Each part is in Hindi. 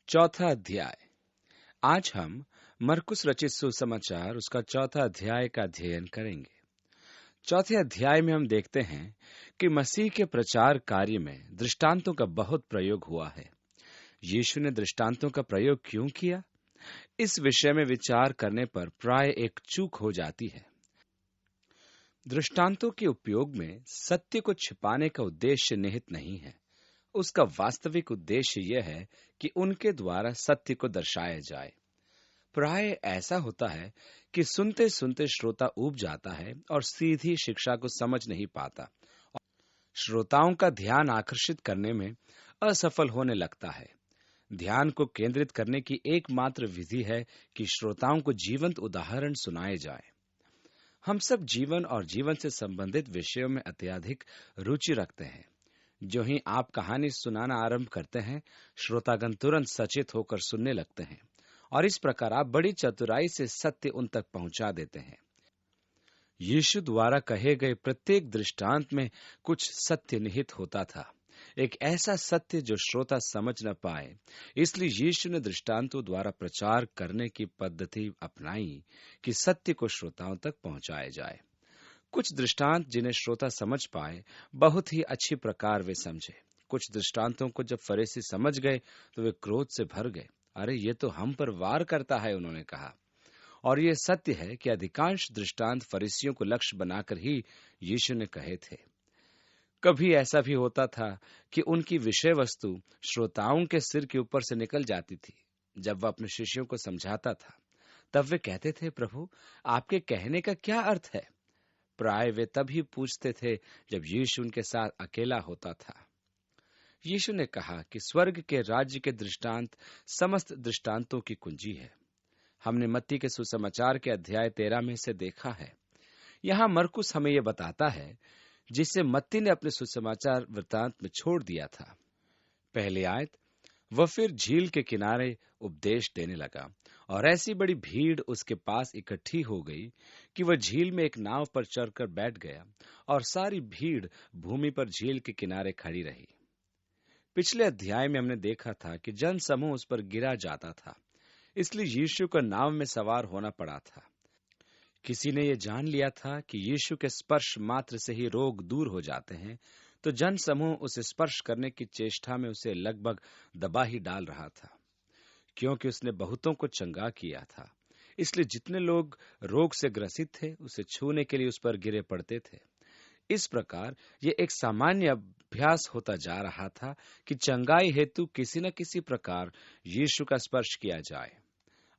चौथा अध्याय। आज हम मरकुस रचित सुसमाचार उसका चौथा अध्याय का अध्ययन करेंगे। चौथे अध्याय में हम देखते हैं कि मसीह के प्रचार कार्य में दृष्टांतों का बहुत प्रयोग हुआ है। यीशु ने दृष्टांतों का प्रयोग क्यों किया, इस विषय में विचार करने पर प्राय एक चूक हो जाती है। दृष्टांतों के उपयोग में सत्य को छिपाने का उद्देश्य निहित नहीं है। उसका वास्तविक उद्देश्य यह है कि उनके द्वारा सत्य को दर्शाया जाए। प्राय ऐसा होता है कि सुनते सुनते श्रोता ऊब जाता है और सीधी शिक्षा को समझ नहीं पाता और श्रोताओं का ध्यान आकर्षित करने में असफल होने लगता है। ध्यान को केंद्रित करने की एकमात्र विधि है कि श्रोताओं को जीवंत उदाहरण सुनाए जाए। हम सब जीवन और जीवन से संबंधित विषयों में अत्यधिक रुचि रखते हैं। जो ही आप कहानी सुनाना आरंभ करते हैं, श्रोतागण तुरंत सचेत होकर सुनने लगते हैं और इस प्रकार आप बड़ी चतुराई से सत्य उन तक पहुंचा देते हैं। यीशु द्वारा कहे गए प्रत्येक दृष्टांत में कुछ सत्य निहित होता था, एक ऐसा सत्य जो श्रोता समझ न पाए। इसलिए यीशु ने दृष्टांतों द्वारा प्रचार करने की पद्धति अपनाई कि सत्य को श्रोताओं तक पहुंचाया जाए। कुछ दृष्टांत जिन्हें श्रोता समझ पाए, बहुत ही अच्छी प्रकार वे समझे। कुछ दृष्टांतों को जब फरीसी समझ गए तो वे क्रोध से भर गए। अरे, ये तो हम पर वार करता है, उन्होंने कहा। और ये सत्य है कि अधिकांश दृष्टांत फरीसियों को लक्ष्य बनाकर ही यीशु ने कहे थे। कभी ऐसा भी होता था कि उनकी विषय वस्तु श्रोताओं के सिर के ऊपर से निकल जाती थी। जब वह अपने शिष्यों को समझाता था तब वे कहते थे, प्रभु, आपके कहने का क्या अर्थ है? प्राय वे तभी पूछते थे जब यीशु उनके साथ अकेला होता था। यीशु ने कहा कि स्वर्ग के राज्य के दृष्टांत समस्त दृष्टांतों की कुंजी है। हमने मत्ती के सुसमाचार के अध्याय 13 में से देखा है। यहाँ मरकुस हमें यह बताता है जिसे मत्ती ने अपने सुसमाचार वृत्तांत में छोड़ दिया था। पहली आयत, वह फिर झील के किनारे उपदेश देने लगा और ऐसी बड़ी भीड़ उसके पास इकट्ठी हो गई कि वह झील में एक नाव पर चढ़कर बैठ गया और सारी भीड़ भूमि पर झील के किनारे खड़ी रही। पिछले अध्याय में हमने देखा था कि जन समूह उस पर गिरा जाता था, इसलिए यीशु को नाव में सवार होना पड़ा था। किसी ने यह जान लिया था कि यीशु के स्पर्श मात्र से ही रोग दूर हो जाते हैं, तो जन समूह उसे स्पर्श करने की चेष्टा में उसे लगभग दबा ही डाल रहा था, क्योंकि उसने बहुतों को चंगा किया था। इसलिए जितने लोग रोग से ग्रसित थे उसे छूने के लिए उस पर गिरे पड़ते थे। इस प्रकार ये एक सामान्य अभ्यास होता जा रहा था कि चंगाई हेतु किसी न किसी प्रकार यीशु का स्पर्श किया जाए।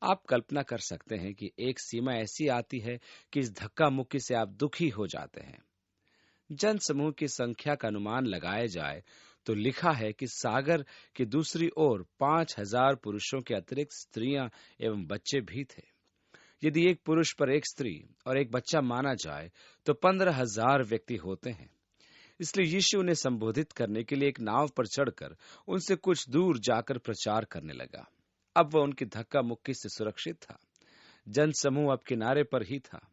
आप कल्पना कर सकते हैं कि एक सीमा ऐसी आती है कि इस धक्का मुक्की से आप दुखी हो जाते हैं। जन समूह की संख्या का अनुमान लगाया जाए तो लिखा है कि सागर की दूसरी ओर 5,000 पुरुषों के अतिरिक्त स्त्रियां एवं बच्चे भी थे। यदि एक पुरुष पर एक स्त्री और एक बच्चा माना जाए तो 15,000 व्यक्ति होते हैं। इसलिए यीशु ने संबोधित करने के लिए एक नाव पर चढ़कर उनसे कुछ दूर जाकर प्रचार करने लगा। अब वह उनकी धक्का मुक्की से सुरक्षित था। जन समूह अब किनारे पर ही था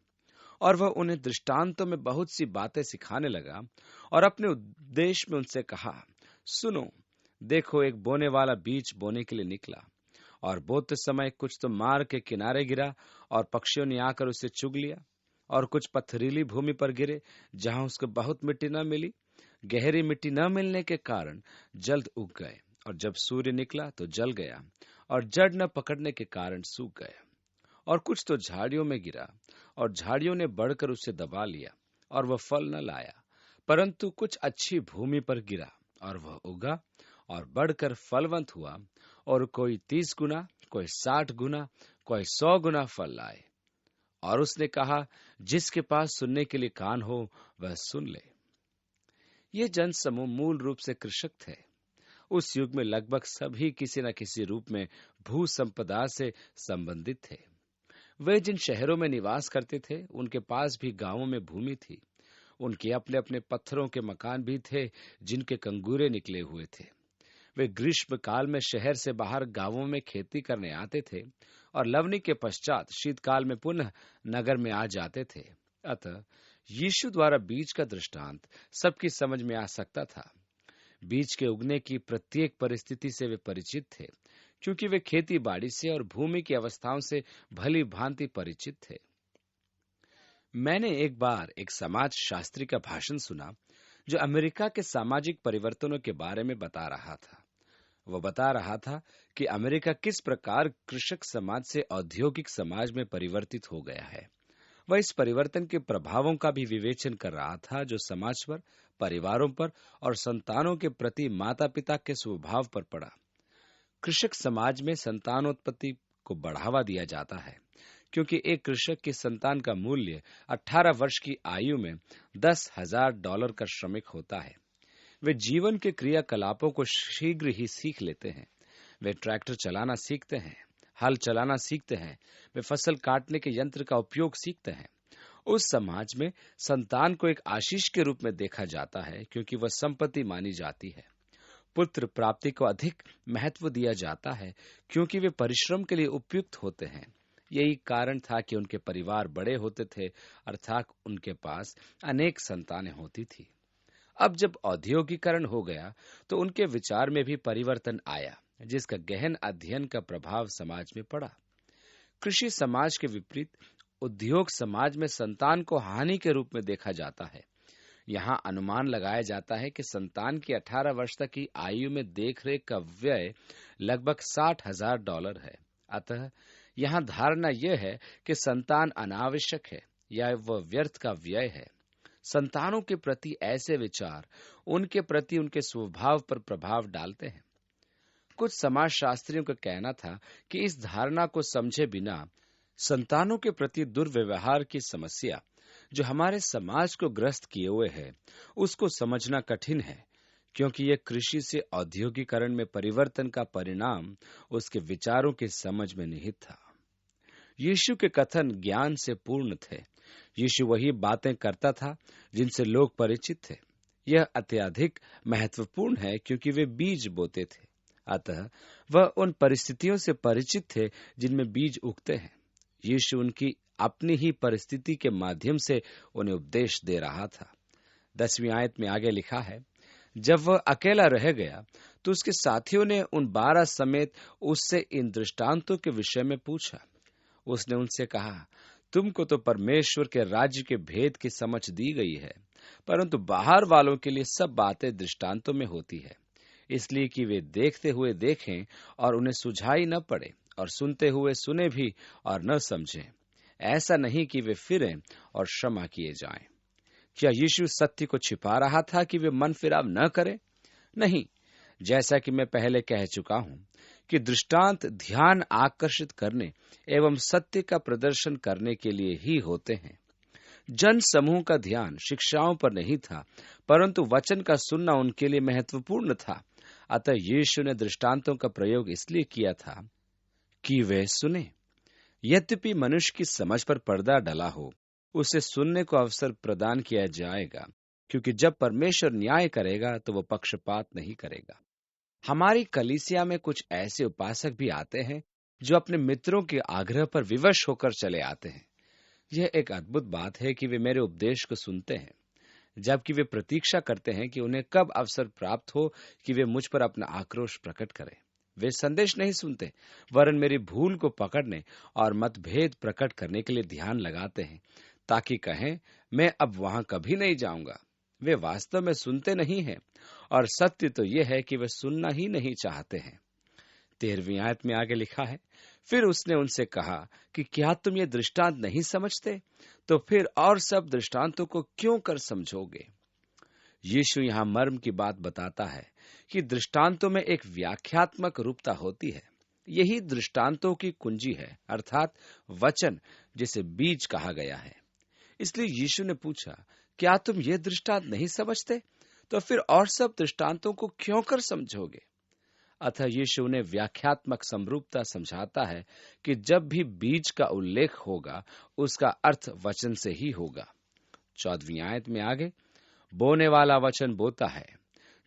और वह उन्हें दृष्टांतों में बहुत सी बातें सिखाने लगा और अपने उपदेश में उनसे कहा, सुनो, देखो, एक बोने वाला बीज बोने के लिए निकला और बोते समय कुछ तो मार्ग के किनारे गिरा और पक्षियों ने आकर उसे चुग लिया, और कुछ पथरीली भूमि पर गिरे जहां उसको बहुत मिट्टी न मिली। गहरी मिट्टी न मिलने के कारण जल्द उग गए, और जब सूर्य निकला तो जल गया और जड़ न पकड़ने के कारण सूख गया। और कुछ तो झाड़ियों में गिरा और झाड़ियों ने बढ़कर उसे दबा लिया और वह फल न लाया। परंतु कुछ अच्छी भूमि पर गिरा और वह उगा और बढ़कर फलवंत हुआ, और कोई 30 गुना, कोई 60 गुना, कोई 100 गुना फल लाए। और उसने कहा, जिसके पास सुनने के लिए कान हो वह सुन ले। ये जन समूह मूल रूप से कृषक थे। उस युग में लगभग सभी किसी न किसी रूप में भू संपदा से संबंधित थे। वे जिन शहरों में निवास करते थे उनके पास भी गांवों में भूमि थी। उनके अपने अपने पत्थरों के मकान भी थे जिनके कंगूरे निकले हुए थे। वे ग्रीष्म काल में शहर से बाहर गांवों में खेती करने आते थे और लवनी के पश्चात शीतकाल में पुनः नगर में आ जाते थे। अतः यीशु द्वारा बीज का दृष्टांत सबकी समझ में आ सकता था। बीज के उगने की प्रत्येक परिस्थिति से वे परिचित थे, क्योंकि वे खेती बाड़ी से और भूमि की अवस्थाओं से भली भांति परिचित थे। मैंने एक बार एक समाज शास्त्री का भाषण सुना जो अमेरिका के सामाजिक परिवर्तनों के बारे में बता रहा था। वह बता रहा था कि अमेरिका किस प्रकार कृषक समाज से औद्योगिक समाज में परिवर्तित हो गया है। वह इस परिवर्तन के प्रभावों का भी विवेचन कर रहा था जो समाज पर, परिवारों पर और संतानों के प्रति माता पिता के स्वभाव पर पड़ा। कृषक समाज में संतानोत्पत्ति को बढ़ावा दिया जाता है क्योंकि एक कृषक की संतान का मूल्य 18 वर्ष की आयु में $10,000 का श्रमिक होता है। वे जीवन के क्रियाकलापों को शीघ्र ही सीख लेते हैं। वे ट्रैक्टर चलाना सीखते हैं, हल चलाना सीखते हैं, वे फसल काटने के यंत्र का उपयोग सीखते हैं। उस समाज में संतान को एक आशीष के रूप में देखा जाता है क्योंकि वह संपत्ति मानी जाती है। पुत्र प्राप्ति को अधिक महत्व दिया जाता है क्योंकि वे परिश्रम के लिए उपयुक्त होते हैं। यही कारण था कि उनके परिवार बड़े होते थे, अर्थात उनके पास अनेक संतानें होती थी। अब जब औद्योगिकरण हो गया तो उनके विचार में भी परिवर्तन आया, जिसका गहन अध्ययन का प्रभाव समाज में पड़ा। कृषि समाज के विपरीत उद्योग समाज में संतान को हानि के रूप में देखा जाता है। यहाँ अनुमान लगाया जाता है कि संतान की 18 वर्ष तक की आयु में देखरेख का व्यय लगभग $60,000 है। अतः यहाँ धारणा यह है कि संतान अनावश्यक है या वह व्यर्थ का व्यय है। संतानों के प्रति ऐसे विचार उनके प्रति उनके स्वभाव पर प्रभाव डालते हैं। कुछ समाजशास्त्रियों का कहना था कि इस धारणा को समझे बिना संतानों के प्रति दुर्व्यवहार की समस्या जो हमारे समाज को ग्रस्त किए हुए है, उसको समझना कठिन है, क्योंकि यह कृषि से औद्योगिकरण में परिवर्तन का परिणाम उसके विचारों की समझ में निहित था। यीशु के कथन ज्ञान से पूर्ण थे। यीशु वही बातें करता था जिनसे लोग परिचित थे। यह अत्यधिक महत्वपूर्ण है क्योंकि वे बीज बोते थे, अतः वह उन परिस्थितियों से परिचित थे जिनमें बीज उगते हैं। यीशु उनकी अपनी ही परिस्थिति के माध्यम से उन्हें उपदेश दे रहा था। 10वीं आयत में आगे लिखा है, जब वह अकेला रह गया तो उसके साथियों ने उन 12 समेत उससे इन दृष्टांतों के विषय में पूछा। उसने उनसे कहा, तुमको तो परमेश्वर के राज्य के भेद की समझ दी गई है, परंतु बाहर वालों के लिए सब बातें दृष्टांतों में होती है, इसलिए कि वे देखते हुए देखें और उन्हें सुझाई न पड़े, और सुनते हुए सुने भी और न समझें। ऐसा नहीं कि वे फिरें और क्षमा किए जाएं। क्या यीशु सत्य को छिपा रहा था कि वे मन फिराव न करें? नहीं, जैसा कि मैं पहले कह चुका हूं कि दृष्टांत ध्यान आकर्षित करने एवं सत्य का प्रदर्शन करने के लिए ही होते हैं। जन समूह का ध्यान शिक्षाओं पर नहीं था, परंतु वचन का सुनना उनके लिए महत्वपूर्ण था। अतः यीशु ने दृष्टांतों का प्रयोग इसलिए किया था कि वे सुने। यद्यपि मनुष्य की समझ पर पर्दा डला हो, उसे सुनने को अवसर प्रदान किया जाएगा, क्योंकि जब परमेश्वर न्याय करेगा तो वह पक्षपात नहीं करेगा। हमारी कलीसिया में कुछ ऐसे उपासक भी आते हैं जो अपने मित्रों के आग्रह पर विवश होकर चले आते हैं। यह एक अद्भुत बात है कि वे मेरे उपदेश को सुनते हैं, जबकि वे प्रतीक्षा करते हैं कि उन्हें कब अवसर प्राप्त हो कि वे मुझ पर अपना आक्रोश प्रकट करें। वे संदेश नहीं सुनते, वरन मेरी भूल को पकड़ने और मतभेद प्रकट करने के लिए ध्यान लगाते हैं, ताकि कहें, मैं अब वहां कभी नहीं जाऊंगा। वे वास्तव में सुनते नहीं हैं, और सत्य तो यह है कि वे सुनना ही नहीं चाहते हैं। 13वीं आयत में आगे लिखा है, फिर उसने उनसे कहा कि क्या तुम ये दृष्टांत नहीं समझते? तो फिर और सब दृष्टांतों को क्यों कर समझोगे? यीशु यहाँ मर्म की बात बताता है कि दृष्टांतों में एक व्याख्यात्मक रूपता होती है। यही दृष्टांतों की कुंजी है, अर्थात वचन, जिसे बीज कहा गया है। इसलिए यीशु ने पूछा, क्या तुम ये दृष्टांत नहीं समझते? तो फिर और सब दृष्टांतों को क्यों कर समझोगे? अतः यीशु ने व्याख्यात्मक समरूपता समझाता है कि जब भी बीज का उल्लेख होगा, उसका अर्थ वचन से ही होगा। 14वीं आयत में आगे, बोने वाला वचन बोता है,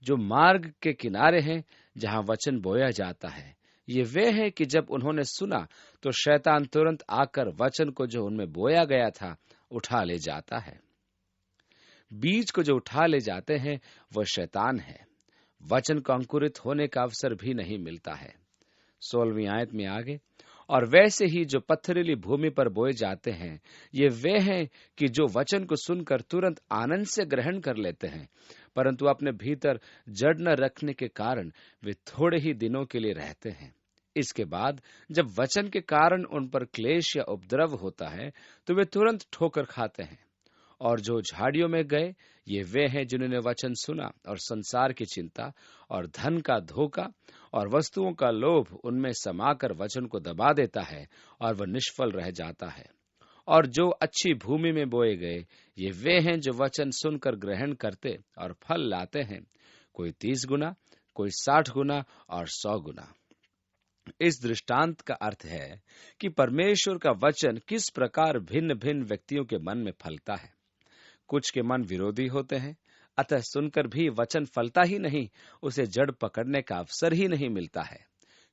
जो मार्ग के किनारे हैं, जहां वचन बोया जाता है। ये वे हैं कि जब उन्होंने सुना तो शैतान तुरंत आकर वचन को जो उनमें बोया गया था उठा ले जाता है। बीज को जो उठा ले जाते हैं वह शैतान है। वचन को अंकुरित होने का अवसर भी नहीं मिलता है। 16वीं आयत में आगे, और वैसे ही जो पत्थरीली भूमि पर बोए जाते हैं, ये वे हैं कि जो वचन को सुनकर तुरंत आनंद से ग्रहण कर लेते हैं, परंतु अपने भीतर जड़ न रखने के कारण वे थोड़े ही दिनों के लिए रहते हैं। इसके बाद जब वचन के कारण उन पर क्लेश या उपद्रव होता है, तो वे तुरंत ठोकर खाते हैं। और जो झाड़ियों में गए, ये वे हैं जिन्होंने वचन सुना और संसार की चिंता और धन का धोखा और वस्तुओं का लोभ उनमें समाकर वचन को दबा देता है और वह निष्फल रह जाता है। और जो अच्छी भूमि में बोए गए, ये वे हैं जो वचन सुनकर ग्रहण करते और फल लाते हैं, कोई 30 गुना, कोई 60 गुना और 100 गुना। इस दृष्टांत का अर्थ है कि परमेश्वर का वचन किस प्रकार भिन्न भिन्न व्यक्तियों के मन में फलता है। कुछ के मन विरोधी होते हैं, अतः सुनकर भी वचन फलता ही नहीं, उसे जड़ पकड़ने का अवसर ही नहीं मिलता है,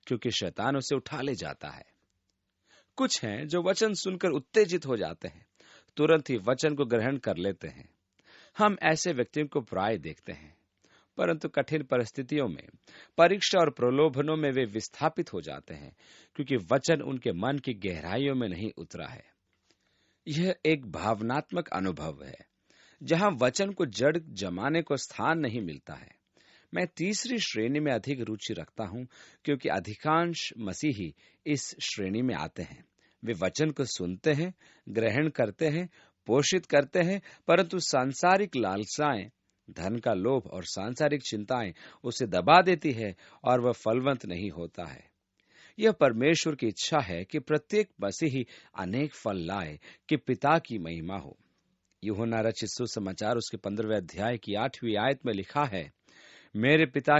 क्योंकि शैतान उसे उठा ले जाता है। कुछ हैं जो वचन सुनकर उत्तेजित हो जाते हैं, तुरंत ही वचन को ग्रहण कर लेते हैं। हम ऐसे व्यक्तियों को प्राय देखते हैं, परंतु कठिन परिस्थितियों में, परीक्षा और प्रलोभनों में वे विस्थापित हो जाते हैं, क्योंकि वचन उनके मन की गहराइयों में नहीं उतरा है। यह एक भावनात्मक अनुभव है, जहां वचन को जड़ जमाने को स्थान नहीं मिलता है। मैं तीसरी श्रेणी में अधिक रुचि रखता हूं, क्योंकि अधिकांश मसीही इस श्रेणी में आते हैं। वे वचन को सुनते हैं, ग्रहण करते हैं, पोषित करते हैं, परंतु सांसारिक लालसाएं, धन का लोभ और सांसारिक चिंताएं उसे दबा देती है और वह फलवंत नहीं होता है। यह परमेश्वर की इच्छा है कि प्रत्येक मसीही अनेक फल लाए, कि पिता की महिमा हो। यूहन्ना रचित सुसमाचार उसके 15वें अध्याय की 8वीं आयत में लिखा है, मेरे पिता